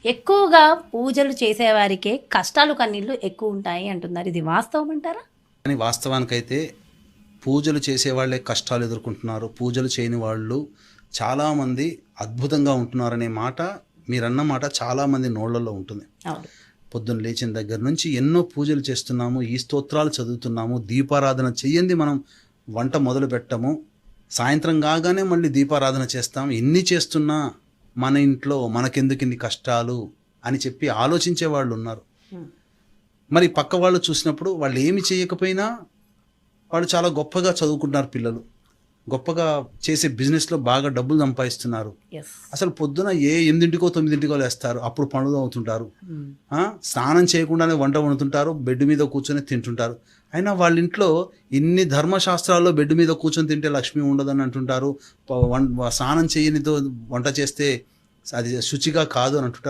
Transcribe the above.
ఎక్కువగా పూజలు చేసేవారికే కష్టాలు కన్నీళ్ళు ఎక్కువ ఉంటాయి అంటున్నారు. ఇది వాస్తవం అంటారా? కానీ వాస్తవానికైతే పూజలు చేసేవాళ్ళే కష్టాలు ఎదుర్కొంటున్నారు. పూజలు చేయని వాళ్ళు చాలామంది అద్భుతంగా ఉంటున్నారనే మాట, మీరన్న మాట చాలామంది నోళ్ళల్లో ఉంటుంది. అవును. పొద్దున్న లేచిన దగ్గర నుంచి ఎన్నో పూజలు చేస్తున్నాము, ఈ స్తోత్రాలు చదువుతున్నాము, దీపారాధన చెయ్యంది మనం వంట మొదలు పెట్టము, సాయంత్రం కాగానే మళ్ళీ దీపారాధన చేస్తాం. ఎన్ని చేస్తున్నా మన ఇంట్లో మనకెందుకు ఇన్ని కష్టాలు అని చెప్పి ఆలోచించే వాళ్ళు ఉన్నారు. మరి పక్క వాళ్ళు చూసినప్పుడు వాళ్ళు ఏమి చేయకపోయినా వాళ్ళు చాలా గొప్పగా చదువుకుంటున్నారు, పిల్లలు గొప్పగా చేసే బిజినెస్లో బాగా డబ్బులు సంపాదిస్తున్నారు. ఎస్. అసలు పొద్దున 8కో 9కో లేస్తారు, అప్పుడు పనులు అవుతుంటారు, స్నానం చేయకుండానే వంట వండుతుంటారు, బెడ్ మీద కూర్చొని తింటుంటారు. అయినా వాళ్ళ ఇంట్లో ఇన్ని ధర్మశాస్త్రాల్లో బెడ్ మీద కూర్చొని తింటే లక్ష్మి ఉండదని అంటుంటారు, స్నానం చేయనితో వంట చేస్తే అది శుచిగా కాదు అని అంటుంటారు.